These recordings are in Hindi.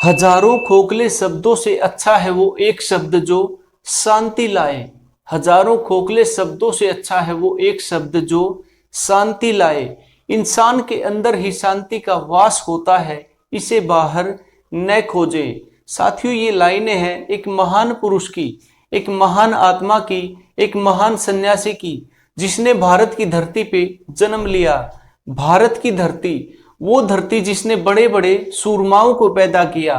हजारों खोखले शब्दों से अच्छा है वो एक शब्द जो शांति लाए। हजारों खोखले शब्दों से अच्छा है वो एक शब्द जो शांति लाए। इंसान के अंदर ही शांति का वास होता है, इसे बाहर न खोजे। साथियों, ये लाइनें हैं एक महान पुरुष की, एक महान आत्मा की, एक महान सन्यासी की, जिसने भारत की धरती पे जन्म लिया। भारत की धरती, वो धरती जिसने बड़े बड़े सूरमाओं को पैदा किया,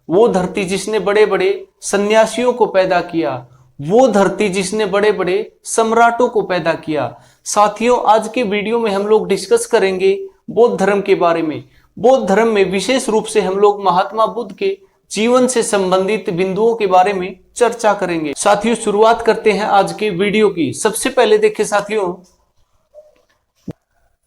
वो धरती जिसने बड़े बड़े सन्यासियों को पैदा किया, वो धरती जिसने बड़े बड़े सम्राटों को पैदा किया। साथियों, आज के वीडियो में हम लोग डिस्कस करेंगे बौद्ध धर्म के बारे में। बौद्ध धर्म में विशेष रूप से हम लोग महात्मा बुद्ध के जीवन से संबंधित बिंदुओं के बारे में चर्चा करेंगे। साथियों, शुरुआत करते हैं आज के वीडियो की। सबसे पहले देखिए साथियों,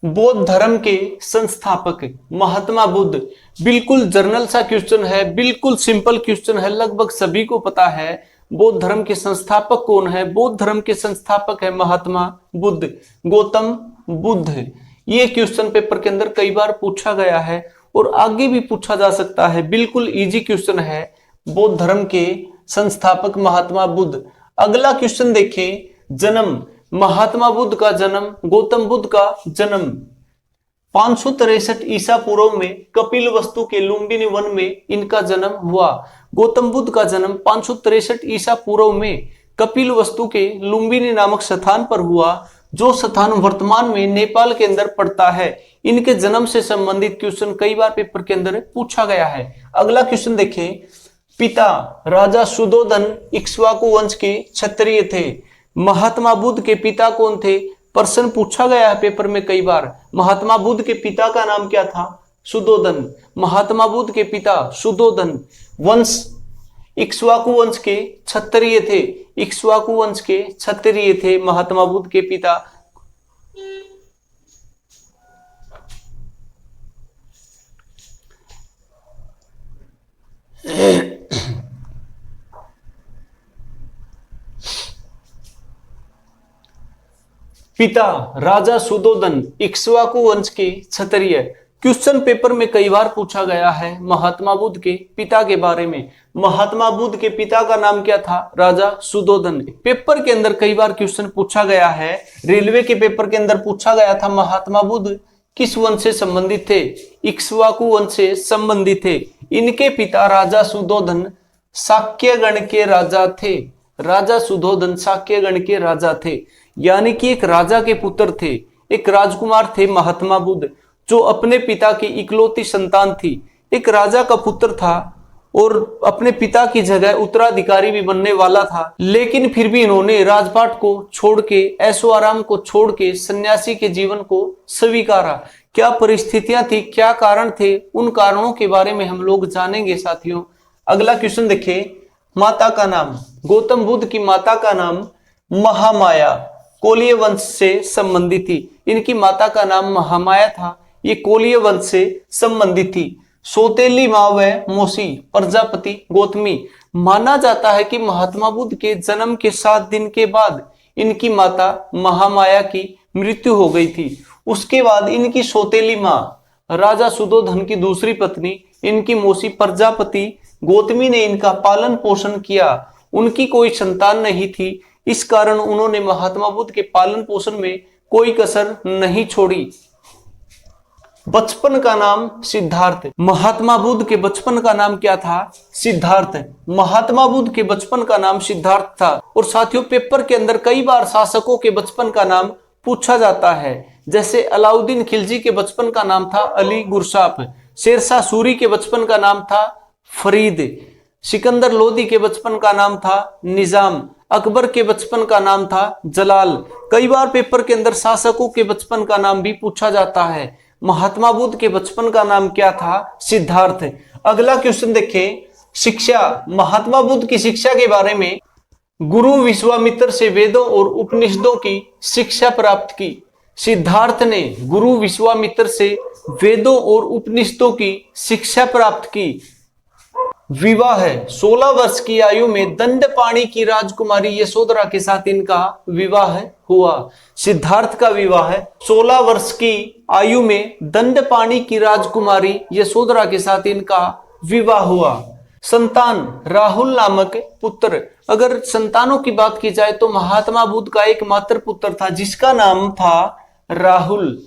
बौद्ध धर्म के संस्थापक महात्मा बुद्ध। बिल्कुल जर्नल सा क्वेश्चन है, बिल्कुल सिंपल क्वेश्चन है, लगभग सभी को पता है। बौद्ध धर्म के संस्थापक कौन है? बौद्ध धर्म के संस्थापक है महात्मा बुद्ध, गौतम बुद्ध। ये क्वेश्चन पेपर के अंदर कई बार पूछा गया है और आगे भी पूछा जा सकता है। बिल्कुल इजी क्वेश्चन है, बौद्ध धर्म के संस्थापक महात्मा बुद्ध। अगला क्वेश्चन देखें, जन्म। महात्मा बुद्ध का जन्म, गौतम बुद्ध का जन्म 563 ईसा पूर्व में कपिलवस्तु के लुम्बिनी वन में इनका जन्म हुआ। गौतम बुद्ध का जन्म 563 ईसा पूर्व में कपिलवस्तु के लुम्बिनी नामक स्थान पर हुआ, जो स्थान वर्तमान में नेपाल के अंदर पड़ता है। इनके जन्म से संबंधित क्वेश्चन कई बार पेपर के अंदर पूछा गया है। अगला क्वेश्चन देखें, पिता राजा सुधोधन इक्ष्वाकु वंश के क्षत्रिय थे। महात्मा बुद्ध के पिता कौन थे? प्रश्न पूछा गया है पेपर में कई बार। महात्मा बुद्ध के पिता का नाम क्या था? सुधोधन। महात्मा बुद्ध के पिता सुधोधन वंश इक्ष्वाकु वंश के क्षत्रिय थे। इक्ष्वाकु वंश के क्षत्रिय थे महात्मा बुद्ध के पिता। पिता राजा सुधोधन इक्ष्वाकु वंश के क्षत्रिय। क्वेश्चन पेपर में कई बार पूछा गया है महात्मा बुद्ध के पिता के बारे में। महात्मा बुद्ध के पिता का नाम क्या था? राजा सुधोधन। पेपर के अंदर कई बार क्वेश्चन पूछा गया है। रेलवे के पेपर के अंदर पूछा गया था महात्मा बुद्ध किस वंश से संबंधित थे? इक्ष्वाकु वंश से संबंधित थे। इनके पिता राजा सुधोधन शाक्य गण के राजा थे। राजा सुधोधन शाक्य गण के राजा थे, यानी कि एक राजा के पुत्र थे, एक राजकुमार थे महात्मा बुद्ध, जो अपने पिता की इकलौती संतान थी। एक राजा का पुत्र था और अपने पिता की जगह उत्तराधिकारी भी बनने वाला था, लेकिन फिर भी इन्होंने राजपाट को छोड़ के, ऐशो आराम को छोड़ के सन्यासी के जीवन को स्वीकारा। क्या परिस्थितियां थी, क्या कारण थे, उन कारणों के बारे में हम लोग जानेंगे साथियों। अगला क्वेश्चन देखें, माता का नाम। गौतम बुद्ध की माता का नाम महामाया कोलीय वंश से संबंधित थी। इनकी माता का नाम महामाया था, ये कोलीय वंश से संबंधित थी। सौतेली माँ व मौसी प्रजापति गौतमी। माना जाता है कि महात्मा बुद्ध के जन्म के 7 दिन के बाद इनकी माता महामाया की मृत्यु हो गई थी। उसके बाद इनकी सौतेली माँ राजा सुधोधन की दूसरी पत्नी, इनकी मौसी प्रजापति गौतमी ने इनका पालन पोषण किया। उनकी कोई संतान नहीं थी, इस कारण उन्होंने महात्मा बुद्ध के पालन पोषण में कोई कसर नहीं छोड़ी। बचपन का नाम सिद्धार्थ। महात्मा बुद्ध के बचपन का नाम क्या था? सिद्धार्थ। महात्मा बुद्ध के बचपन का नाम सिद्धार्थ था। और साथियों, पेपर के अंदर कई बार शासकों के बचपन का नाम पूछा जाता है। जैसे अलाउद्दीन खिलजी के बचपन का नाम था अली गुरसाप, शेरशाह सूरी के बचपन का नाम था फरीद, सिकंदर लोदी के बचपन का नाम था निजाम, अकबर के बचपन का नाम था जलाल। कई बार पेपर के अंदर शासकों के बचपन का नाम भी पूछा जाता है। महात्मा बुद्ध के बचपन का नाम क्या था? सिद्धार्थ। अगला क्वेश्चन देखें, शिक्षा। महात्मा बुद्ध की शिक्षा के बारे में। गुरु विश्वामित्र से वेदों और उपनिषदों की शिक्षा प्राप्त की। सिद्धार्थ ने गुरु विश्वामित्र से वेदों और उपनिषदों की शिक्षा प्राप्त की। विवाह 16 वर्ष की आयु में दंडपाणी की राजकुमारी यशोधरा के साथ इनका विवाह हुआ। सिद्धार्थ का विवाह 16 वर्ष की आयु में दंडपाणी की राजकुमारी यशोधरा के साथ इनका विवाह हुआ। संतान राहुल नामक पुत्र। अगर संतानों की बात की जाए तो महात्मा बुद्ध का एक मात्र पुत्र था जिसका नाम था राहुल।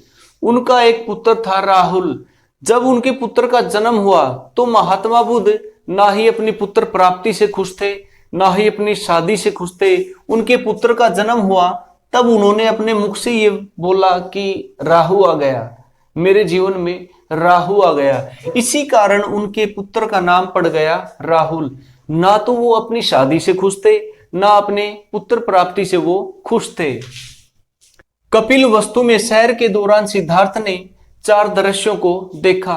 उनका एक पुत्र था राहुल। जब उनके पुत्र का जन्म हुआ तो महात्मा बुद्ध ना ही अपनी पुत्र प्राप्ति से खुश थे, ना ही अपनी शादी से खुश थे। उनके पुत्र का जन्म हुआ तब उन्होंने अपने मुख से ये बोला कि राहु आ गया, मेरे जीवन में राहु आ गया। इसी कारण उनके पुत्र का नाम पड़ गया राहुल। ना तो वो अपनी शादी से खुश थे, ना अपने पुत्र प्राप्ति से वो खुश थे। कपिल वस्तु में सैर के दौरान सिद्धार्थ ने 4 दृश्यों को देखा।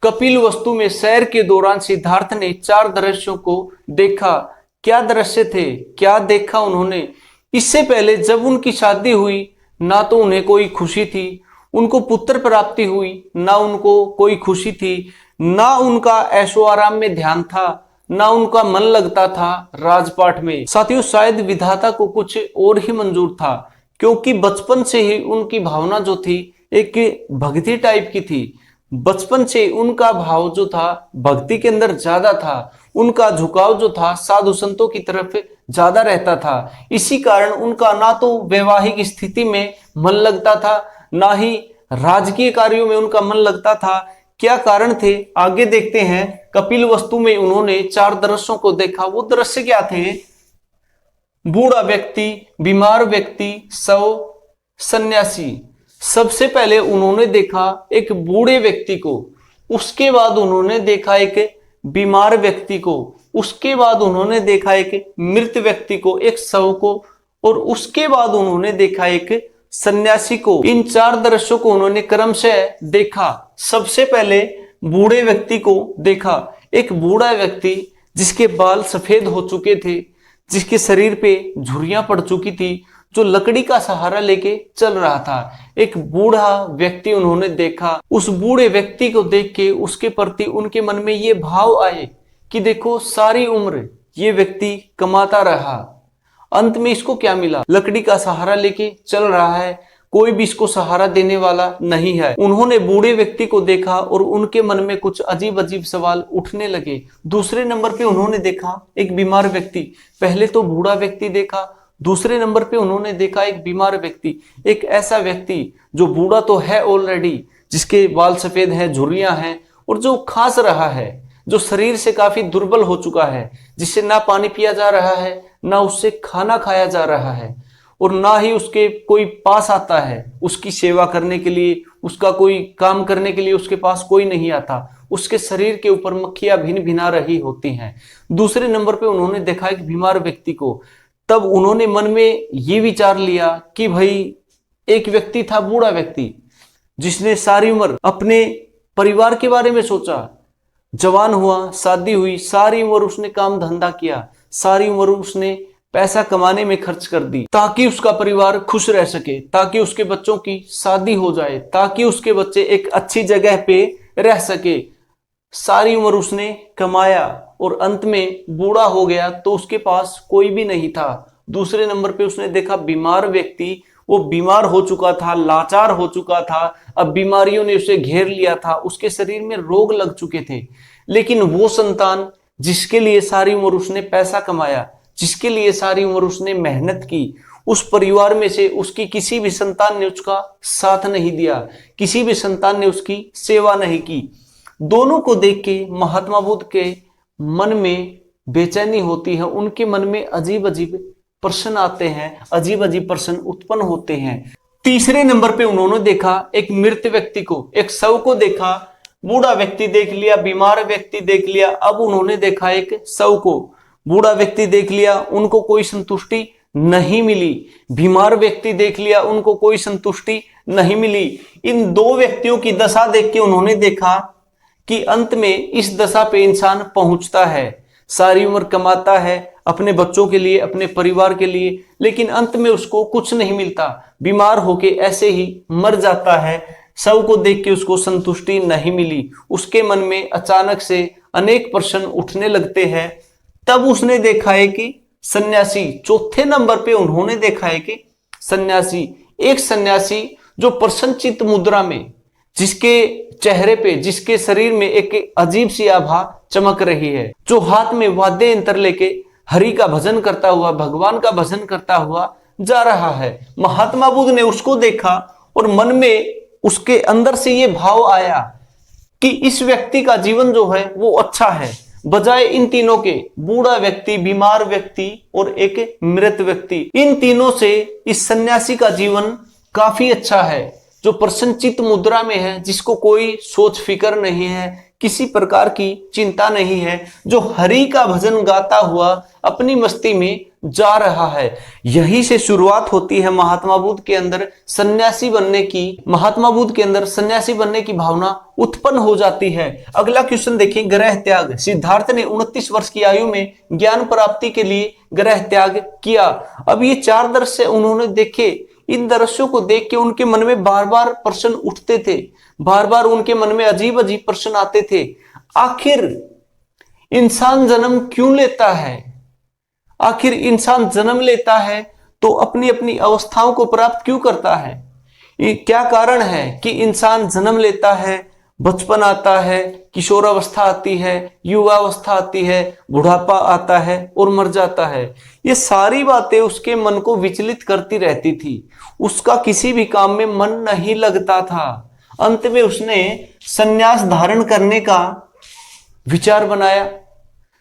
कपिल वस्तु में सैर के दौरान सिद्धार्थ ने 4 दृश्यों को देखा। क्या दृश्य थे, क्या देखा उन्होंने? इससे पहले जब उनकी शादी हुई ना तो उन्हें कोई खुशी थी, उनको पुत्र प्राप्ति हुई ना उनको कोई खुशी थी, ना उनका ऐशो आराम में ध्यान था, ना उनका मन लगता था राजपाट में। साथियों, शायद विधाता को कुछ और ही मंजूर था, क्योंकि बचपन से ही उनकी भावना जो थी एक भक्ति टाइप की थी। बचपन से उनका भाव जो था भक्ति के अंदर ज्यादा था, उनका झुकाव जो था साधु संतों की तरफ ज्यादा रहता था। इसी कारण उनका ना तो वैवाहिक स्थिति में मन लगता था, ना ही राजकीय कार्यों में उनका मन लगता था। क्या कारण थे, आगे देखते हैं। कपिल वस्तु में उन्होंने 4 दृश्यों को देखा। वो दृश्य क्या थे? बूढ़ा व्यक्ति, बीमार व्यक्ति, शव, सन्यासी। सबसे पहले उन्होंने देखा एक बूढ़े व्यक्ति को, उसके बाद उन्होंने देखा एक बीमार व्यक्ति को, उसके बाद उन्होंने देखा एक मृत व्यक्ति को, एक शव को, और उसके बाद उन्होंने देखा एक सन्यासी को। इन 4 दृश्यों को उन्होंने क्रमशः देखा। सबसे पहले बूढ़े व्यक्ति को देखा। एक बूढ़ा व्यक्ति जिसके बाल सफेद हो चुके थे, जिसके शरीर पे झुर्रियां पड़ चुकी थी, जो लकड़ी का सहारा लेके चल रहा था। एक बूढ़ा व्यक्ति उन्होंने देखा। उस बूढ़े व्यक्ति को देख के उसके प्रति उनके मन में ये भाव आए कि देखो, सारी उम्र ये व्यक्ति कमाता रहा, अंत में इसको क्या मिला? लकड़ी का सहारा लेके चल रहा है, कोई भी इसको सहारा देने वाला नहीं है। उन्होंने बूढ़े व्यक्ति को देखा और उनके मन में कुछ अजीब अजीब सवाल उठने लगे। दूसरे नंबर पे उन्होंने देखा एक बीमार व्यक्ति। पहले तो बूढ़ा व्यक्ति देखा, दूसरे नंबर पे उन्होंने देखा एक बीमार व्यक्ति। एक ऐसा व्यक्ति जो बूढ़ा तो है ऑलरेडी, जिसके बाल सफेद हैं, झुर्रियां हैं, और जो खांस रहा है, जो शरीर से काफी दुर्बल हो चुका है, जिससे ना पानी पिया जा रहा है, ना उससे खाना खाया जा रहा है, और ना ही उसके कोई पास आता है उसकी सेवा करने के लिए, उसका कोई काम करने के लिए उसके पास कोई नहीं आता। उसके शरीर के ऊपर मक्खियां भिन भिना रही होती हैं। दूसरे नंबर पे उन्होंने देखा एक बीमार व्यक्ति को। तब उन्होंने मन में ये विचार लिया कि भाई, एक व्यक्ति था बूढ़ा व्यक्ति जिसने सारी उम्र अपने परिवार के बारे में सोचा, जवान हुआ, शादी हुई, सारी उम्र उसने काम धंधा किया, सारी उम्र उसने पैसा कमाने में खर्च कर दी ताकि उसका परिवार खुश रह सके, ताकि उसके बच्चों की शादी हो जाए, ताकि उसके बच्चे एक अच्छी जगह पे रह सके। सारी उम्र उसने कमाया और अंत में बूढ़ा हो गया तो उसके पास कोई भी नहीं था। दूसरे नंबर पे उसने देखा बीमार व्यक्ति, वो बीमार हो चुका था, लाचार हो चुका था, अब बीमारियों ने उसे घेर लिया था, उसके शरीर में रोग लग चुके थे। लेकिन वो संतान जिसके लिए सारी उम्र उसने पैसा कमाया, जिसके लिए सारी उम्र उसने मेहनत की, उस परिवार में से उसकी किसी भी संतान ने उसका साथ नहीं दिया, किसी भी संतान ने उसकी सेवा नहीं की। दोनों को देख के महात्मा बुद्ध के मन में बेचैनी होती है, उनके मन में अजीब अजीब प्रश्न आते हैं, अजीब अजीब प्रश्न उत्पन्न होते हैं। तीसरे नंबर पे उन्होंने देखा एक मृत व्यक्ति को, एक शव को देखा। बूढ़ा व्यक्ति देख लिया, बीमार व्यक्ति देख लिया, अब उन्होंने देखा एक शव को। बूढ़ा व्यक्ति देख लिया, उनको कोई संतुष्टि नहीं मिली। बीमार व्यक्ति देख लिया, उनको कोई संतुष्टि नहीं मिली। इन 2 व्यक्तियों की दशा देख के उन्होंने देखा कि अंत में इस दशा पे इंसान पहुंचता है, सारी उम्र कमाता है अपने बच्चों के लिए, अपने परिवार के लिए, लेकिन अंत में उसको कुछ नहीं मिलता, बीमार होके ऐसे ही मर जाता है। शव को देख के उसको संतुष्टि नहीं मिली, उसके मन में अचानक से अनेक प्रश्न उठने लगते हैं। तब उसने देखा है कि सन्यासी, चौथे नंबर पे उन्होंने देखा है कि सन्यासी, एक सन्यासी जो प्रसन्नचित्त मुद्रा में, जिसके चेहरे पे, जिसके शरीर में एक अजीब सी आभा चमक रही है, जो हाथ में वाद्य यंत्र लेके हरि का भजन करता हुआ, भगवान का भजन करता हुआ जा रहा है। महात्मा बुद्ध ने उसको देखा और मन में उसके अंदर से ये भाव आया कि इस व्यक्ति का जीवन जो है वो अच्छा है, बजाय इन तीनों के, बूढ़ा व्यक्ति, बीमार व्यक्ति और एक मृत व्यक्ति, इन तीनों से इस सन्यासी का जीवन काफी अच्छा है, जो प्रसन्नचित्त मुद्रा में है, जिसको कोई सोच फिक्र नहीं है, किसी प्रकार की चिंता नहीं है, जो हरि का भजन गाता हुआ अपनी मस्ती में जा रहा है। यही से शुरुआत होती है महात्मा बुद्ध के अंदर सन्यासी बनने की। महात्मा बुद्ध के अंदर सन्यासी बनने की भावना उत्पन्न हो जाती है। अगला क्वेश्चन देखिए, ग्रह त्याग। सिद्धार्थ ने 29 वर्ष की आयु में ज्ञान प्राप्ति के लिए ग्रह त्याग किया। अब ये 4 दृश्य उन्होंने देखे। इन दृश्यों को देख के उनके मन में बार बार प्रश्न उठते थे, बार बार उनके मन में अजीब अजीब प्रश्न आते थे। आखिर इंसान जन्म क्यों लेता है? आखिर इंसान जन्म लेता है तो अपनी अपनी अवस्थाओं को प्राप्त क्यों करता है? ये क्या कारण है कि इंसान जन्म लेता है, बचपन आता है, किशोरावस्था आती है, युवावस्था आती है, बुढ़ापा आता है और मर जाता है। ये सारी बातें उसके मन को विचलित करती रहती थी। उसका किसी भी काम में मन नहीं लगता था। अंत में उसने सन्यास धारण करने का विचार बनाया,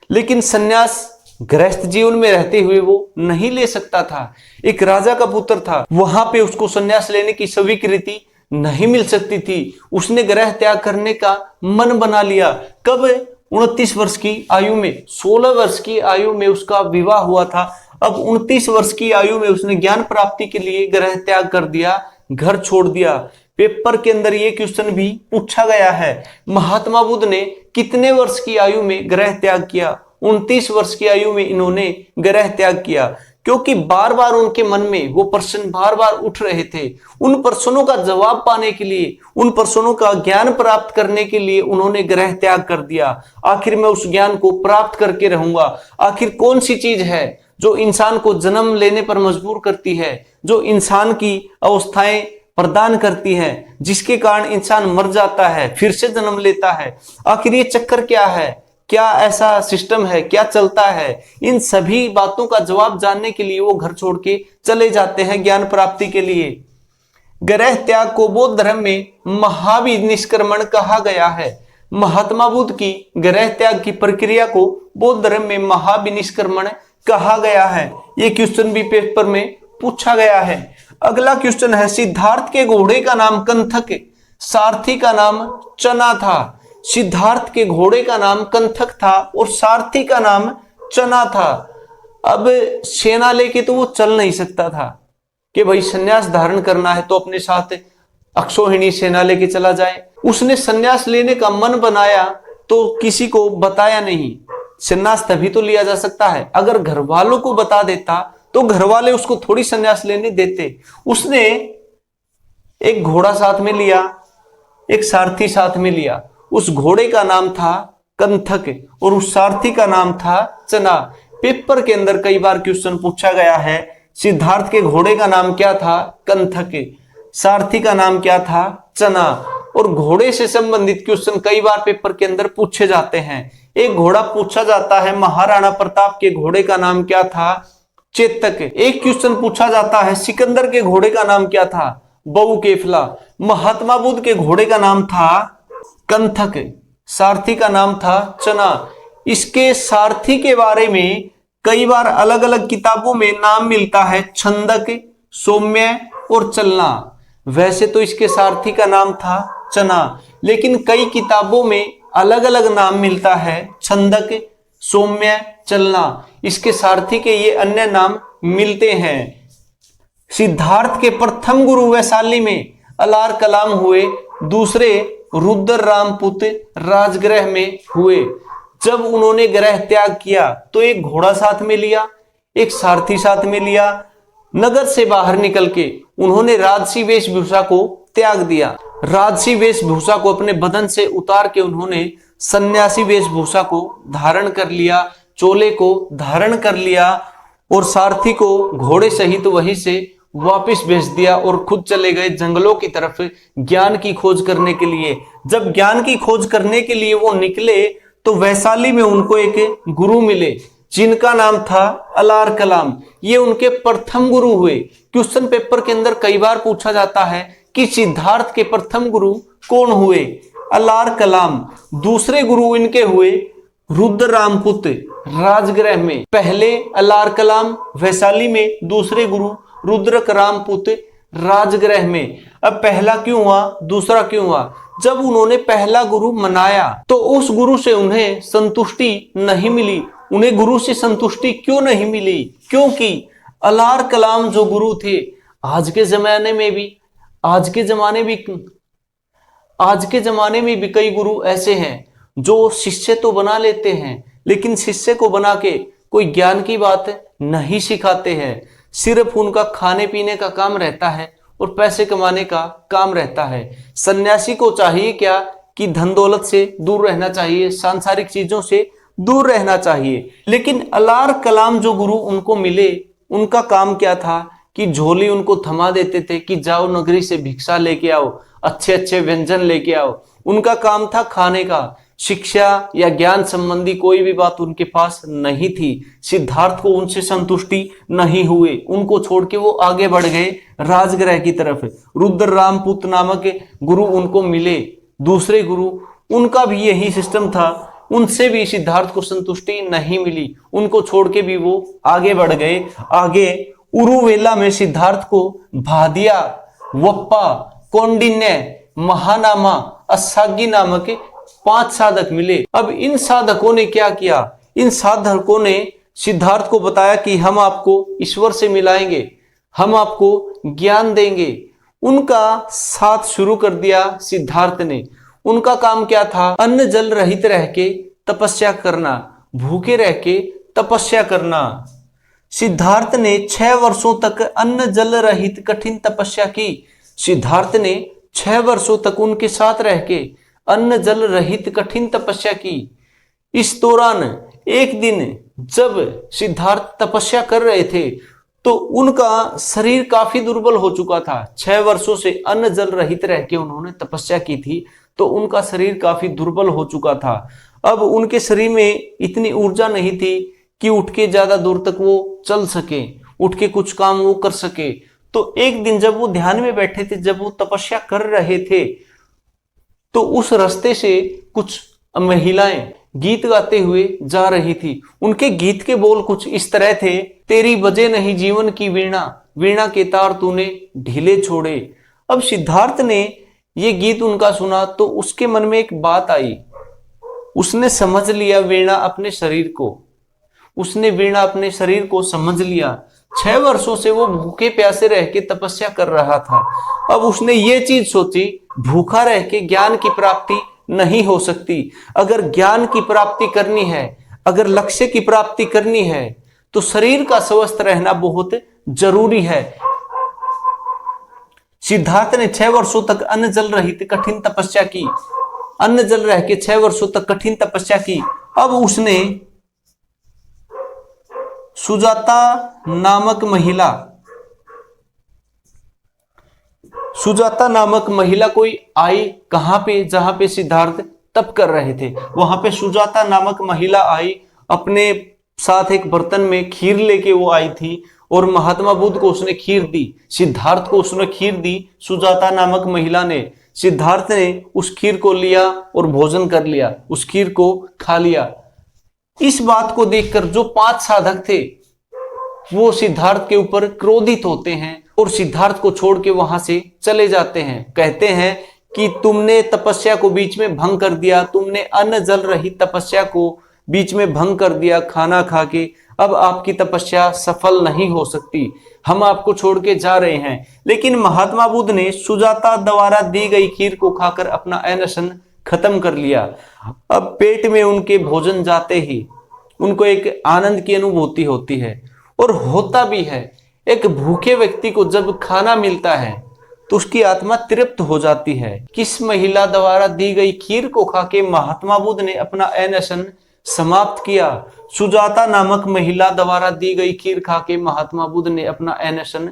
लेकिन सन्यास गृहस्थ जीवन में रहते हुए वो नहीं ले सकता था। एक राजा का पुत्र था, वहां पे उसको सन्यास लेने की स्वीकृति नहीं मिल सकती थी। उसने ग्रह त्याग करने का मन बना लिया। कब? 29 वर्ष की आयु में। 16 वर्ष की आयु में उसका विवाह हुआ था। अब 29 वर्ष की आयु में उसने ज्ञान प्राप्ति के लिए ग्रह त्याग कर दिया, घर छोड़ दिया। पेपर के अंदर ये क्वेश्चन भी पूछा गया है, महात्मा बुद्ध ने कितने वर्ष की आयु में ग्रह त्याग किया? 29 वर्ष की आयु में इन्होंने ग्रह त्याग किया, क्योंकि बार बार उनके मन में वो प्रश्न बार बार उठ रहे थे। उन प्रश्नों का जवाब पाने के लिए, उन प्रश्नों का ज्ञान प्राप्त करने के लिए उन्होंने ग्रह त्याग कर दिया। आखिर मैं उस ज्ञान को प्राप्त करके रहूंगा। आखिर कौन सी चीज है जो इंसान को जन्म लेने पर मजबूर करती है, जो इंसान की अवस्थाएं प्रदान करती है, जिसके कारण इंसान मर जाता है, फिर से जन्म लेता है? आखिर ये चक्कर क्या है? क्या ऐसा सिस्टम है? क्या चलता है? इन सभी बातों का जवाब जानने के लिए वो घर छोड़ के चले जाते हैं ज्ञान प्राप्ति के लिए। ग्रह त्याग को बौद्ध धर्म में महाविनिष्क्रमण कहा गया है। महात्मा बुद्ध की ग्रह त्याग की प्रक्रिया को बौद्ध धर्म में महाविनिष्क्रमण कहा गया है। ये क्वेश्चन भी पेपर में पूछा गया है। अगला क्वेश्चन है, सिद्धार्थ के घोड़े का नाम कंथक, सारथी का नाम चना था। सिद्धार्थ के घोड़े का नाम कंथक था और सारथी का नाम चना था। अब सेना लेके तो वो चल नहीं सकता था कि भाई सन्यास धारण करना है तो अपने साथ अक्षौहिणी सेना लेके चला जाए। उसने सन्यास लेने का मन बनाया तो किसी को बताया नहीं। सन्यास तभी तो लिया जा सकता है अगर घर वालों को बता देता, तो घर वाले उसको थोड़ी सन्यास लेने देते। उसने एक घोड़ा साथ में लिया, एक सारथी साथ में लिया। उस घोड़े का नाम था कंथक और उस सारथी का नाम था चना। पेपर के अंदर कई बार क्वेश्चन पूछा गया है, सिद्धार्थ के घोड़े का नाम क्या था? कंथक। सारथी का नाम क्या था? चना। और घोड़े से संबंधित क्वेश्चन कई बार पेपर के अंदर पूछे जाते हैं। एक घोड़ा पूछा जाता है, महाराणा प्रताप के घोड़े का नाम क्या था? चेतक। एक क्वेश्चन पूछा जाता है, सिकंदर के घोड़े का नाम क्या था? बहुकेफला। महात्मा बुद्ध के घोड़े का नाम था कंथक, सारथी का नाम था चना। इसके सारथी के बारे में कई बार अलग अलग किताबों में नाम मिलता है, छंदक, सौम्य और चलना। वैसे तो इसके सारथी का नाम था चना, लेकिन कई किताबों में अलग अलग नाम मिलता है, छंदक, सौम्य, चलना। इसके सारथी के ये अन्य नाम मिलते हैं। सिद्धार्थ के प्रथम गुरु वैशाली में अलार कलाम हुए, दूसरे रुद्र रामपुत राजगृह में हुए। जब उन्होंने ग्रह त्याग किया तो एक घोड़ा साथ में लिया, एक सारथी साथ में लिया। नगर से बाहर निकल के उन्होंने राजसी वेशभूषा को त्याग दिया। राजसी वेशभूषा को अपने बदन से उतार के उन्होंने सन्यासी वेशभूषा को धारण कर लिया, चोले को धारण कर लिया और सारथी को घोड़े सहित वहीं से वापस भेज दिया और खुद चले गए जंगलों की तरफ ज्ञान की खोज करने के लिए। जब ज्ञान की खोज करने के लिए वो निकले तो वैशाली में उनको एक गुरु मिले जिनका नाम था अलार कलाम। ये उनके प्रथम गुरु हुए। क्वेश्चन पेपर के अंदर कई बार पूछा जाता है कि सिद्धार्थ के प्रथम गुरु कौन हुए? अलार कलाम। दूसरे गुरु इनके हुए रुद्ररामपुत राजगृह में। पहले अलार कलाम वैशाली में, दूसरे गुरु रुद्ररामपुत राजगृह में। अब पहला क्यों हुआ, दूसरा क्यों हुआ? जब उन्होंने पहला गुरु मनाया तो उस गुरु से उन्हें संतुष्टि नहीं मिली। उन्हें गुरु से संतुष्टि क्यों नहीं मिली? क्योंकि अलार कलाम जो गुरु थे, आज के जमाने में भी कई गुरु ऐसे हैं जो शिष्य तो बना लेते हैं लेकिन शिष्य को बना के कोई ज्ञान की बात नहीं सिखाते हैं। सिर्फ उनका खाने पीने का काम रहता है और पैसे कमाने का काम रहता है। सन्यासी को चाहिए क्या कि धन दौलत से दूर रहना चाहिए, सांसारिक चीजों से दूर रहना चाहिए। लेकिन अलार कलाम जो गुरु उनको मिले, उनका काम क्या था कि झोली उनको थमा देते थे कि जाओ नगरी से भिक्षा लेके आओ, अच्छे अच्छे व्यंजन लेके आओ। उनका काम था खाने का। शिक्षा या ज्ञान संबंधी कोई भी बात उनके पास नहीं थी। सिद्धार्थ को उनसे संतुष्टि नहीं हुए, उनको छोड़ के वो आगे बढ़ गए राजगृह की तरफ। रुद्ररामपुत नामक गुरु उनको मिले, दूसरे गुरु, उनका भी यही सिस्टम था। उनसे भी सिद्धार्थ को संतुष्टि नहीं मिली, उनको छोड़ के भी वो आगे बढ़ गए। आगे उरुवेला में सिद्धार्थ को भादिया, वप्पा, कौंडिन्य, महानामा, असागी नामक 5 साधक मिले। अब इन साधकों ने क्या किया? इन साधकों ने सिद्धार्थ को बताया कि हम आपको ईश्वर से मिलाएंगे, हम आपको ज्ञान देंगे। उनका साथ शुरू कर दिया सिद्धार्थ ने। उनका काम क्या था? अन्न जल रहित रह के तपस्या करना, भूखे रह के तपस्या करना। सिद्धार्थ ने 6 वर्षों तक अन्न जल रहित कठिन तपस्या की। सिद्धार्थ ने 6 वर्षों तक उनके साथ रह के अन्न जल रहित कठिन तपस्या की। इस दौरान एक दिन जब सिद्धार्थ तपस्या कर रहे थे तो उनका शरीर काफी दुर्बल हो चुका था। 6 वर्षों से अन्न जल रहित रह के उन्होंने तपस्या की थी तो उनका शरीर काफी दुर्बल हो चुका था। अब उनके शरीर में इतनी ऊर्जा नहीं थी कि उठ के ज्यादा दूर तक वो चल सके, उठ के कुछ काम वो कर सके। तो एक दिन जब वो ध्यान में बैठे थे, जब वो तपस्या कर रहे थे, तो उस रास्ते से कुछ महिलाएं गीत गाते हुए जा रही थी। उनके गीत के बोल कुछ इस तरह थे, तेरी बजे नहीं जीवन की वीणा, वीणा के तार तूने ढीले छोड़े। अब सिद्धार्थ ने ये गीत उनका सुना तो उसके मन में एक बात आई। उसने समझ लिया वीणा अपने शरीर को, उसने वीणा अपने शरीर को समझ लिया। 6 वर्षों से वो भूखे प्यासे रह के तपस्या कर रहा था। अब उसने ये चीज सोची, भूखा रह के ज्ञान की प्राप्ति नहीं हो सकती। अगर ज्ञान की प्राप्ति करनी है, अगर लक्ष्य की प्राप्ति करनी है तो शरीर का स्वस्थ रहना बहुत जरूरी है। सिद्धार्थ ने 6 वर्षों तक अन्न जल रहित कठिन तपस्या की, अन्न जल रह के 6 वर्षों तक कठिन तपस्या की। अब उसने सुजाता नामक महिला कोई आई, कहां पे? जहां पे सिद्धार्थ तप कर रहे थे वहां पे सुजाता नामक महिला आई। अपने साथ एक बर्तन में खीर लेके वो आई थी और महात्मा बुद्ध को उसने खीर दी, सिद्धार्थ को उसने खीर दी। सुजाता नामक महिला ने, सिद्धार्थ ने उस खीर को लिया और भोजन कर लिया, उस खीर को खा लिया। इस बात को देखकर जो 5 साधक थे वो सिद्धार्थ के ऊपर क्रोधित होते हैं और सिद्धार्थ को छोड़ के वहां से चले जाते हैं। कहते हैं कि तुमने तपस्या को बीच में भंग कर दिया, तुमने अन्न जल रही तपस्या को बीच में भंग कर दिया खाना खा के। अब आपकी तपस्या सफल नहीं हो सकती, हम आपको छोड़ के जा रहे हैं। लेकिन महात्मा बुद्ध ने सुजाता द्वारा दी गई खीर को खाकर अपना अनशन खत्म कर लिया। अब पेट में उनके भोजन जाते ही उनको एक आनंद की अनुभूति होती है, और होता भी है। एक भूखे व्यक्ति को जब खाना मिलता है तो उसकी आत्मा तृप्त हो जाती है। किस महिला द्वारा दी गई खीर को खा के महात्मा बुद्ध ने अपना अनशन समाप्त किया? सुजाता नामक महिला द्वारा दी गई खीर खा के महात्मा बुद्ध ने अपना अनशन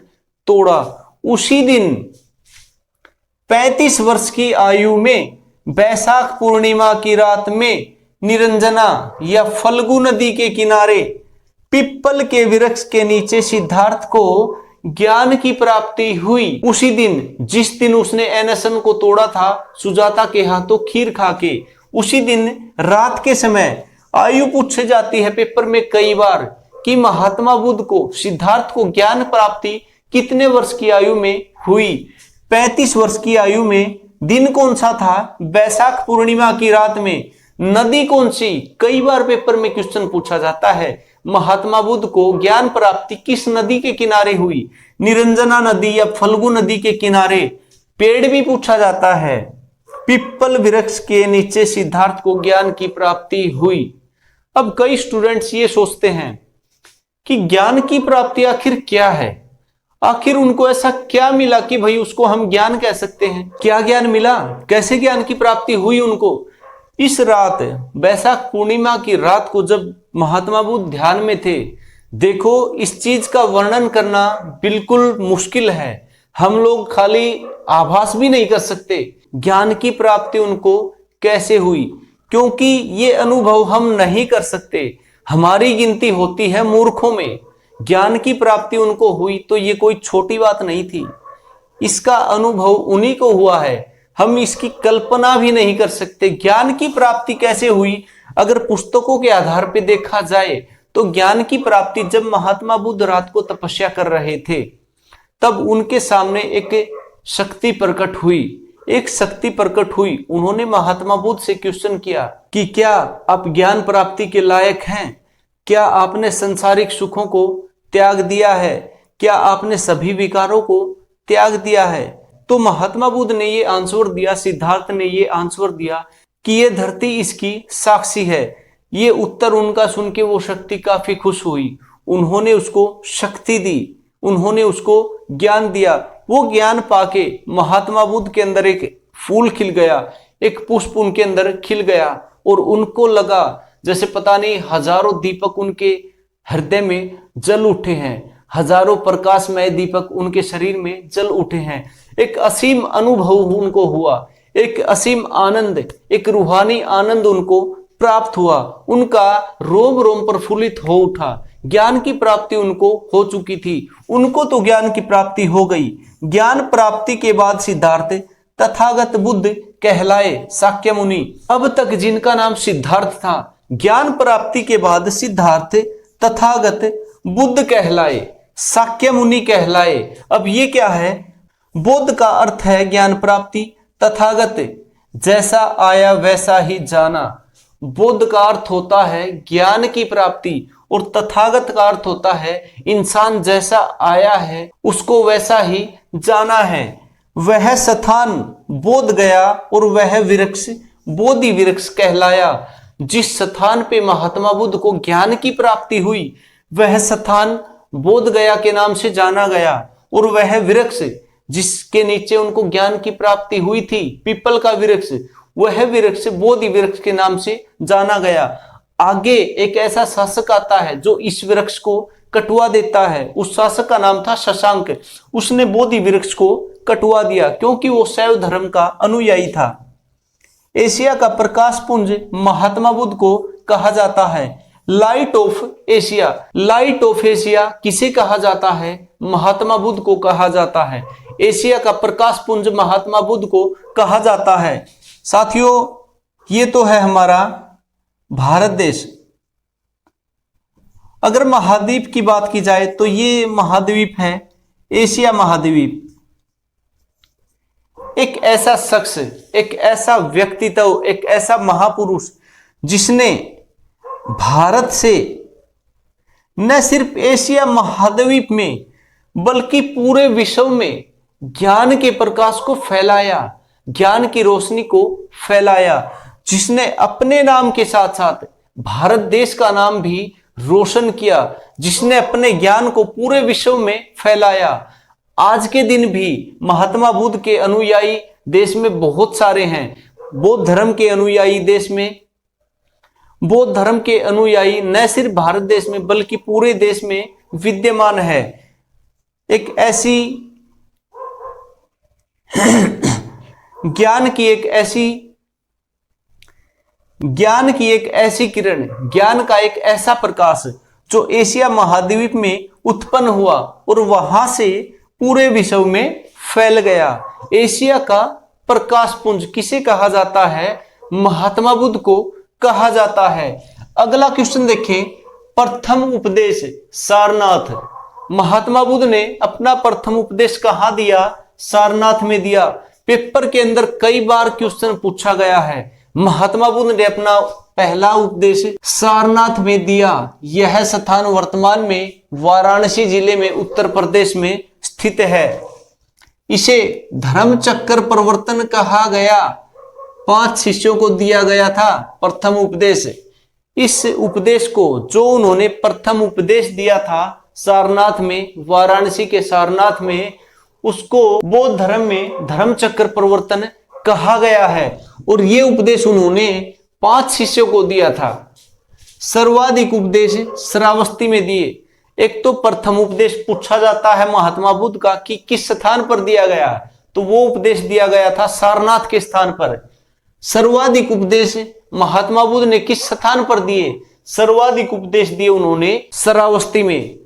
तोड़ा। उसी दिन 35 वर्ष की आयु में बैसाख पूर्णिमा की रात में निरंजना या फल्गु नदी के किनारे पिप्पल के वृक्ष के नीचे सिद्धार्थ को ज्ञान की प्राप्ति हुई। उसी दिन जिस दिन उसने एनएसन को तोड़ा था सुजाता के हाथों खीर खा के, उसी दिन रात के समय आयु पूछी जाती है पेपर में कई बार कि महात्मा बुद्ध को, सिद्धार्थ को ज्ञान प्राप्ति कितने वर्ष की आयु में हुई। 35 वर्ष की आयु में। दिन कौन सा था? बैसाख पूर्णिमा की रात में। नदी कौन सी? कई बार पेपर में क्वेश्चन पूछा जाता है। महात्मा बुद्ध को ज्ञान प्राप्ति किस नदी के किनारे हुई? निरंजना नदी या फल्गु नदी के किनारे। पेड़ भी पूछा जाता है। पिप्पल वृक्ष के नीचे सिद्धार्थ को ज्ञान की प्राप्ति हुई। अब कई स्टूडेंट्स ये सोचते हैं कि ज्ञान की प्राप्ति आखिर क्या है, आखिर उनको ऐसा क्या मिला कि भाई उसको हम ज्ञान कह सकते हैं। क्या ज्ञान मिला, कैसे ज्ञान की प्राप्ति हुई उनको? इस रात, बैसाख पूर्णिमा की रात को जब महात्मा बुद्ध ध्यान में थे, देखो इस चीज का वर्णन करना बिल्कुल मुश्किल है। हम लोग खाली आभास भी नहीं कर सकते ज्ञान की प्राप्ति उनको कैसे हुई, क्योंकि ये अनुभव हम नहीं कर सकते। हमारी गिनती होती है मूर्खों में। ज्ञान की प्राप्ति उनको हुई तो ये कोई छोटी बात नहीं थी। इसका अनुभव उन्हीं को हुआ है, हम इसकी कल्पना भी नहीं कर सकते। ज्ञान की प्राप्ति कैसे हुई? अगर पुस्तकों के आधार पर देखा जाए तो ज्ञान की प्राप्ति जब महात्मा बुद्ध रात को तपस्या कर रहे थे तब उनके सामने एक शक्ति प्रकट हुई। एक शक्ति प्रकट हुई। उन्होंने महात्मा बुद्ध से क्वेश्चन किया कि क्या आप ज्ञान प्राप्ति के लायक हैं? क्या आपने संसारिक सुखों को त्याग दिया है? क्या आपने सभी विकारों को त्याग दिया है? तो महात्मा बुद्ध ने ये आंसर दिया, सिद्धार्थ ने ये आंसर दिया कि ये धरती इसकी साक्षी है। ये उत्तर उनका सुन के वो शक्ति काफी खुश हुई। उन्होंने उसको शक्ति दी, उन्होंने उसको ज्ञान दिया। वो ज्ञान पाके महात्मा बुद्ध के अंदर एक फूल खिल गया, एक पुष्प उनके अंदर खिल गया और उनको लगा जैसे पता नहीं हजारों दीपक उनके हृदय में जल उठे हैं, हजारों प्रकाशमय दीपक उनके शरीर में जल उठे हैं। एक असीम अनुभव उनको हुआ, एक असीम आनंद, एक रूहानी आनंद उनको प्राप्त हुआ। उनका रोम रोम प्रफुल्लित हो उठा। ज्ञान की प्राप्ति उनको हो चुकी थी। उनको तो ज्ञान की प्राप्ति हो गई। ज्ञान प्राप्ति के बाद सिद्धार्थ तथागत बुद्ध कहलाए, शाक्य मुनि। अब तक जिनका नाम सिद्धार्थ था, ज्ञान प्राप्ति के बाद सिद्धार्थ तथागत बुद्ध कहलाए, शाक्य मुनि कहलाए। अब ये क्या है? बोध का अर्थ है ज्ञान प्राप्ति, तथागत जैसा आया वैसा ही जाना। बोध का अर्थ होता है ज्ञान की प्राप्ति और तथागत का अर्थ होता है इंसान जैसा आया है उसको वैसा ही जाना है। वह स्थान बोध गया और वह वृक्ष बोधि वृक्ष कहलाया। जिस स्थान पे महात्मा बुद्ध को ज्ञान की प्राप्ति हुई वह स्थान बोध गया के नाम से जाना गया और वह वृक्ष जिसके नीचे उनको ज्ञान की प्राप्ति हुई थी, पीपल का वृक्ष, वह वृक्ष बोधि वृक्ष के नाम से जाना गया। आगे एक ऐसा शासक आता है जो इस वृक्ष को कटवा देता है। उस शासक का नाम था शशांक। उसने बोधि वृक्ष को कटवा दिया क्योंकि वो शैव धर्म का अनुयायी था। एशिया का प्रकाश पुंज महात्मा बुद्ध को कहा जाता है, light of Asia. Light of Asia किसे कहा जाता है? महात्मा बुद्ध को कहा जाता है। एशिया का प्रकाश पुंज महात्मा बुद्ध को कहा जाता है। साथियों, ये तो है हमारा भारत देश। अगर महाद्वीप की बात की जाए तो ये महाद्वीप है एशिया महाद्वीप। एक ऐसा शख्स, एक ऐसा व्यक्तित्व, एक ऐसा महापुरुष जिसने भारत से न सिर्फ एशिया महाद्वीप में बल्कि पूरे विश्व में ज्ञान के प्रकाश को फैलाया, ज्ञान की रोशनी को फैलाया, जिसने अपने नाम के साथ साथ भारत देश का नाम भी रोशन किया, जिसने अपने ज्ञान को पूरे विश्व में फैलाया। आज के दिन भी महात्मा बुद्ध के अनुयायी देश में बहुत सारे हैं। बौद्ध धर्म के अनुयायी देश में, बौद्ध धर्म के अनुयायी न सिर्फ भारत देश में बल्कि पूरे देश में विद्यमान है। एक ऐसी ज्ञान की एक ऐसी किरण, ज्ञान का एक ऐसा प्रकाश जो एशिया महाद्वीप में उत्पन्न हुआ और वहां से पूरे विश्व में फैल गया। एशिया का प्रकाश पुंज किसे कहा जाता है? महात्मा बुद्ध को कहा जाता है। अगला क्वेश्चन देखें, प्रथम उपदेश सारनाथ। महात्मा बुद्ध ने अपना प्रथम उपदेश कहां दिया? सारनाथ में दिया। पेपर के अंदर कई बार क्वेश्चन पूछा गया है। महात्मा बुद्ध ने अपना पहला उपदेश सारनाथ में दिया। यह स्थान वर्तमान में वाराणसी जिले में उत्तर प्रदेश में स्थित है। इसे धर्म चक्र प्रवर्तन कहा गया। 5 शिष्यों को दिया गया था प्रथम उपदेश। इस उपदेश को, जो उन्होंने प्रथम उपदेश दिया था सारनाथ में, वाराणसी के सारनाथ में, उसको बौद्ध धर्म में धर्म चक्र प्रवर्तन कहा गया है। और ये उपदेश उन्होंने 5 शिष्यों को दिया था। सर्वाधिक उपदेश श्रावस्ती में दिए। एक तो प्रथम उपदेश पूछा जाता है महात्मा बुद्ध का कि किस स्थान पर दिया गया, तो वो उपदेश दिया गया था सारनाथ के स्थान पर। सर्वाधिक उपदेश महात्मा बुद्ध ने किस स्थान पर दिए? सर्वाधिक उपदेश दिए उन्होंने श्रावस्ती में।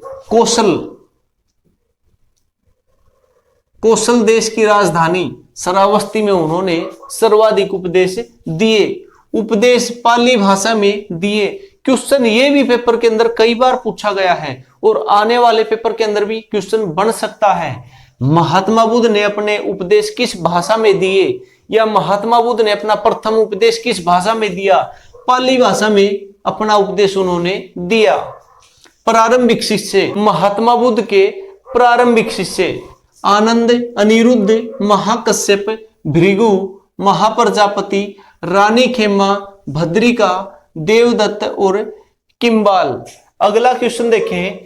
कौशल देश की राजधानी श्रावस्ती में उन्होंने सर्वाधिक उपदेश दिए। उपदेश पाली भाषा में दिए। क्वेश्चन ये भी पेपर के अंदर कई बार पूछा गया है और आने वाले पेपर के अंदर भी क्वेश्चन बन सकता है। महात्मा बुद्ध ने अपने उपदेश किस भाषा में दिए, या महात्मा बुद्ध ने अपना प्रथम उपदेश किस भाषा में दिया? पाली भाषा में अपना उपदेश उन्होंने दिया। प्रारंभिक शिष्य महात्मा बुद्ध के प्रारंभिक शिष्य आनंद, अनिरुद्ध, महाकश्यप, भृगु, महाप्रजापति, रानी खेमा, भद्रिका, देवदत्त और किम्बाल। अगला क्वेश्चन देखें,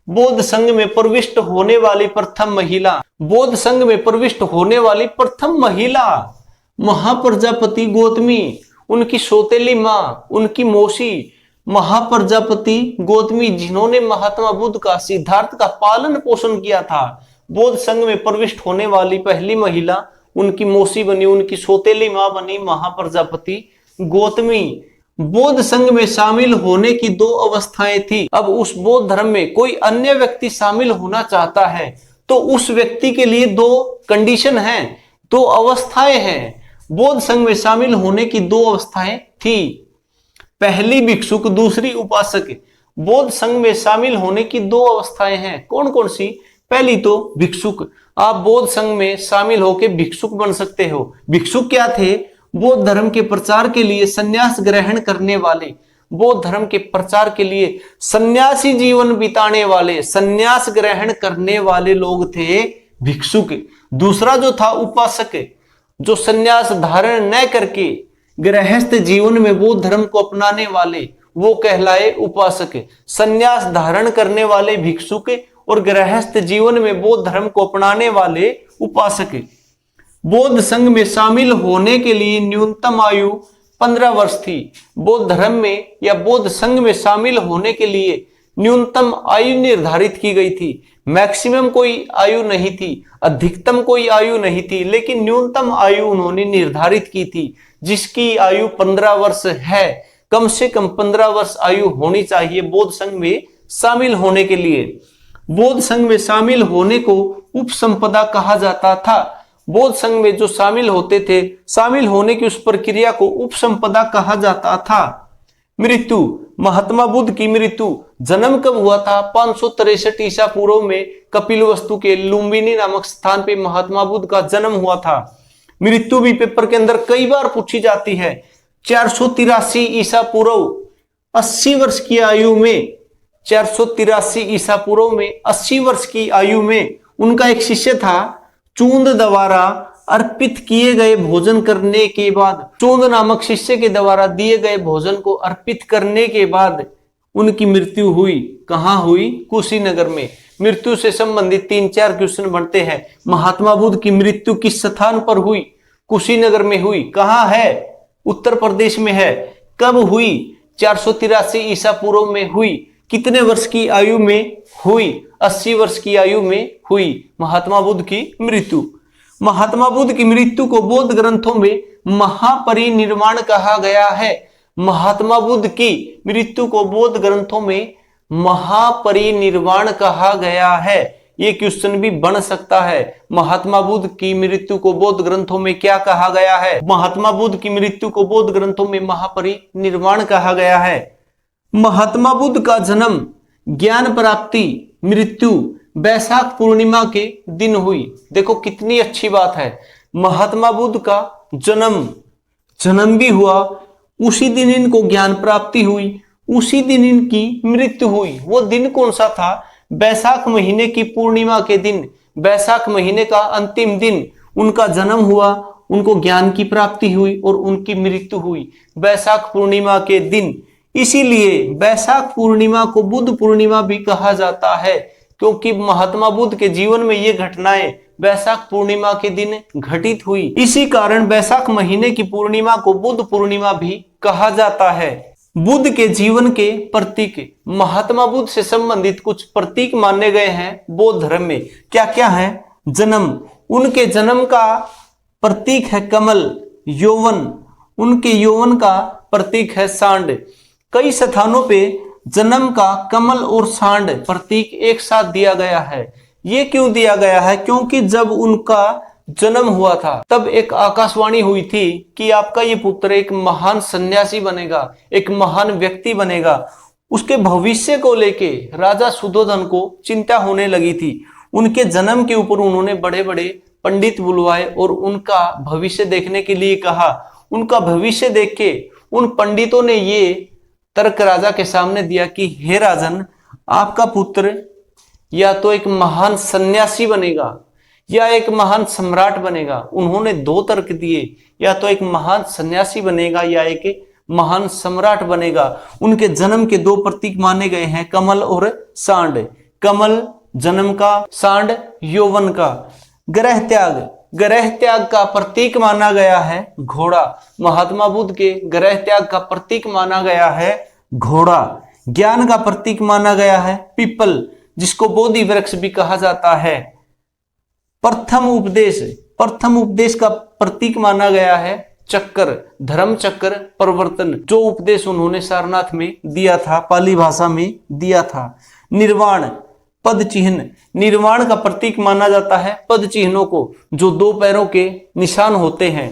बौद्ध संघ में प्रविष्ट होने वाली प्रथम महिला। बौद्ध संघ में प्रविष्ट होने वाली प्रथम महिला महाप्रजापति गौतमी, उनकी सौतेली मां, उनकी मौसी महाप्रजापति गौतमी, जिन्होंने महात्मा बुद्ध का सिद्धार्थ का पालन पोषण किया था। बौद्ध संघ में प्रविष्ट होने वाली पहली महिला उनकी मौसी बनी, उनकी सौतेली मां बनी महाप्रजापति गौतमी। बौद्ध संघ में शामिल होने की 2 अवस्थाएं थी। अब उस बौद्ध धर्म में कोई अन्य व्यक्ति शामिल होना चाहता है तो उस व्यक्ति के लिए 2 कंडीशन हैं, 2 अवस्थाएं हैं। बौद्ध संघ में शामिल होने की 2 अवस्थाएं थी। पहली भिक्षुक, दूसरी उपासक। बौद्ध संघ में शामिल होने की 2 अवस्थाएं हैं। कौन कौन सी? पहली तो भिक्षुक। आप बौद्ध संघ में शामिल होकर भिक्षुक बन सकते हो। भिक्षुक क्या थे? बौद्ध धर्म के प्रचार के लिए संन्यास ग्रहण करने वाले, बौद्ध धर्म के प्रचार के लिए सन्यासी जीवन बिताने वाले, संन्यास ग्रहण करने वाले लोग थे भिक्षुक। दूसरा जो था उपासक, जो संन्यास धारण न करके गृहस्थ जीवन में बौद्ध धर्म को अपनाने वाले, वो कहलाए उपासक। संन्यास धारण करने वाले भिक्षुक और गृहस्थ जीवन में बौद्ध धर्म को अपनाने वाले उपासक। बौद्ध संघ में शामिल होने के लिए न्यूनतम आयु 15 वर्ष थी। बौद्ध धर्म में या बौद्ध संघ में शामिल होने के लिए न्यूनतम आयु निर्धारित की गई थी। मैक्सिमम कोई आयु नहीं थी, अधिकतम कोई आयु नहीं थी, लेकिन न्यूनतम आयु उन्होंने निर्धारित की थी, जिसकी आयु 15 वर्ष है। कम से कम 15 वर्ष आयु होनी चाहिए बौद्ध संघ में शामिल होने के लिए। बौद्ध संघ में शामिल होने को उपसंपदा कहा जाता था। बौद्ध संघ में जो शामिल होते थे, शामिल होने की उस प्रक्रिया को उपसंपदा कहा जाता था। मृत्यु, महात्मा बुद्ध की मृत्यु, जन्म कब हुआ था? 563 ईसा पूर्व में कपिलवस्तु के लुम्बिनी नामक स्थान पे महात्मा बुद्ध का जन्म हुआ था। मृत्यु भी पेपर के अंदर कई बार पूछी जाती है। 483 ईसा पूर्व 80 वर्ष की आयु में, 483 ईसा पूर्व में 80 वर्ष की आयु में उनका एक शिष्य था। चूंद द्वारा अर्पित किए गए भोजन करने के बाद, चूंद नामक शिष्य के द्वारा दिए गए भोजन को अर्पित करने के बाद उनकी मृत्यु हुई। कहां हुई? कुशीनगर में। मृत्यु से संबंधित 3-4 क्वेश्चन बनते हैं। महात्मा बुद्ध की मृत्यु किस स्थान पर हुई? कुशीनगर में हुई। कहां है? उत्तर प्रदेश में है। कब हुई? 483 ईसा पूर्व में हुई। कितने वर्ष की आयु में हुई? 80 वर्ष की आयु में हुई महात्मा बुद्ध की मृत्यु। महात्मा बुद्ध की मृत्यु को बौद्ध ग्रंथों में महापरिनिर्वाण कहा गया है। महात्मा बुद्ध की मृत्यु को बौद्ध ग्रंथों में महापरिनिर्वाण कहा गया है। ये क्वेश्चन भी बन सकता है। महात्मा बुद्ध की मृत्यु को बौद्ध ग्रंथों में क्या कहा गया है? महात्मा बुद्ध की मृत्यु को बौद्ध ग्रंथों में महापरिनिर्वाण कहा गया है। महात्मा बुद्ध का जन्म, ज्ञान प्राप्ति, मृत्यु वैशाख पूर्णिमा के दिन हुई। देखो कितनी अच्छी बात है। महात्मा बुद्ध का जन्म भी हुआ, उसी दिन इनको ज्ञान प्राप्ति हुई, उसी दिन इनकी मृत्यु हुई। वो दिन कौन सा था? वैशाख महीने की पूर्णिमा के दिन, वैशाख महीने का अंतिम दिन उनका जन्म हुआ, उनको ज्ञान की प्राप्ति हुई और उनकी मृत्यु हुई वैशाख पूर्णिमा के दिन। इसीलिए वैशाख पूर्णिमा को बुद्ध पूर्णिमा भी कहा जाता है, क्योंकि महात्मा बुद्ध के जीवन में ये घटनाएं वैशाख पूर्णिमा के दिन घटित हुई। इसी कारण वैशाख महीने की पूर्णिमा को बुद्ध पूर्णिमा भी कहा जाता है। बुद्ध के जीवन के प्रतीक, महात्मा बुद्ध से संबंधित कुछ प्रतीक माने गए हैं बौद्ध धर्म में। क्या क्या है? जन्म, उनके जन्म का प्रतीक है कमल। यौवन, उनके यौवन का प्रतीक है सांड। कई स्थानों पे जन्म का कमल और सांड प्रतीक एक साथ दिया गया है। ये क्यों दिया गया है? क्योंकि जब उनका जन्म हुआ था तब एक आकाशवाणी हुई थी कि आपका ये पुत्र एक महान सन्यासी बनेगा, एक महान व्यक्ति बनेगा। उसके भविष्य को लेके राजा सुधोधन को चिंता होने लगी थी। उनके जन्म के ऊपर उन्होंने बड़े बड़े पंडित बुलवाए और उनका भविष्य देखने के लिए कहा। उनका भविष्य देख के उन पंडितों ने ये तर्क राजा के सामने दिया कि हे राजन, आपका पुत्र या तो एक महान सन्यासी बनेगा या एक महान सम्राट बनेगा। उन्होंने दो तर्क दिए, या तो एक महान सन्यासी बनेगा या एक महान सम्राट बनेगा। उनके जन्म के दो प्रतीक माने गए हैं, कमल और सांड। कमल जन्म का, सांड यौवन का। ग्रह त्याग, ग्रह त्याग का प्रतीक माना गया है घोड़ा। महात्मा बुद्ध के ग्रह त्याग का प्रतीक माना गया है घोड़ा। ज्ञान का प्रतीक माना गया है पीपल, जिसको बोधि वृक्ष भी कहा जाता है। प्रथम उपदेश, प्रथम उपदेश का प्रतीक माना गया है चक्र, धर्म चक्र प्रवर्तन, जो उपदेश उन्होंने सारनाथ में दिया था, पाली भाषा में दिया था। निर्वाण, पद चिन्ह, निर्वाण का प्रतीक माना जाता है पद चिन्हों को, जो दो पैरों के निशान होते हैं।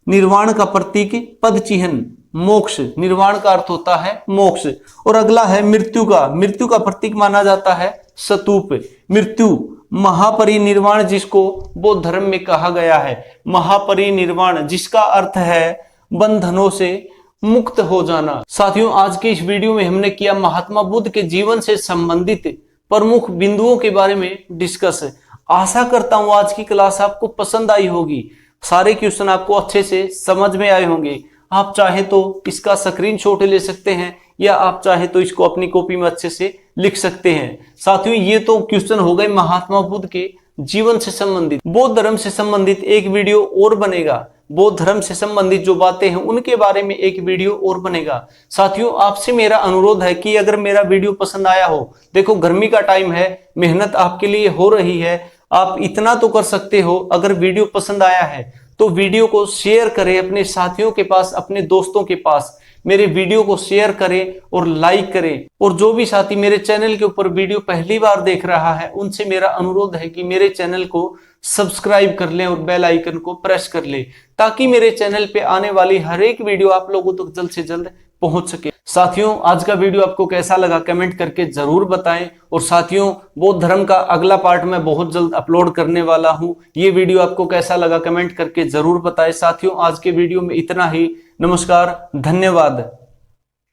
निर्वाण का प्रतीक पद चिन्ह। मोक्ष, निर्वाण का अर्थ होता है मोक्ष। और अगला है मृत्यु का, मृत्यु का प्रतीक माना जाता है स्तूप। मृत्यु, महापरिनिर्वाण जिसको बौद्ध धर्म में कहा गया है। महापरिनिर्वाण जिसका अर्थ है बंधनों से मुक्त हो जाना। साथियों, आज के इस वीडियो में हमने किया महात्मा बुद्ध के जीवन से संबंधित प्रमुख बिंदुओं के बारे में डिस्कस। आशा करता हूं आज की क्लास आपको पसंद आई होगी, सारे क्वेश्चन आपको अच्छे से समझ में आए होंगे। आप चाहे तो इसका स्क्रीनशॉट ले सकते हैं या आप चाहे तो इसको अपनी कॉपी में अच्छे से लिख सकते हैं। साथियों, ये तो क्वेश्चन हो गए महात्मा बुद्ध के जीवन से संबंधित। बौद्ध धर्म से संबंधित एक वीडियो और बनेगा। बौद्ध धर्म से संबंधित जो बातें हैं उनके बारे में एक वीडियो और बनेगा। साथियों, आपसे मेरा अनुरोध है कि अगर मेरा वीडियो पसंद आया हो, देखो गर्मी का टाइम है, मेहनत आपके लिए हो रही है, आप इतना तो कर सकते हो। अगर वीडियो पसंद आया है तो वीडियो को शेयर करें अपने साथियों के पास, अपने दोस्तों के पास। मेरे वीडियो को शेयर करें और लाइक करें। और जो भी साथी मेरे चैनल के ऊपर वीडियो पहली बार देख रहा है, उनसे मेरा अनुरोध है कि मेरे चैनल को सब्सक्राइब कर लें और बेल आइकन को प्रेस कर लें, ताकि मेरे चैनल पे आने वाली हर एक वीडियो आप लोगों तक जल्द से जल्द पहुंच सके। साथियों, आज का वीडियो आपको कैसा लगा कमेंट करके जरूर बताएं। और साथियों, बौद्ध धर्म का अगला पार्ट मैं बहुत जल्द अपलोड करने वाला हूं। ये वीडियो आपको कैसा लगा कमेंट करके जरूर बताएं। साथियों, आज के वीडियो में इतना ही। नमस्कार, धन्यवाद।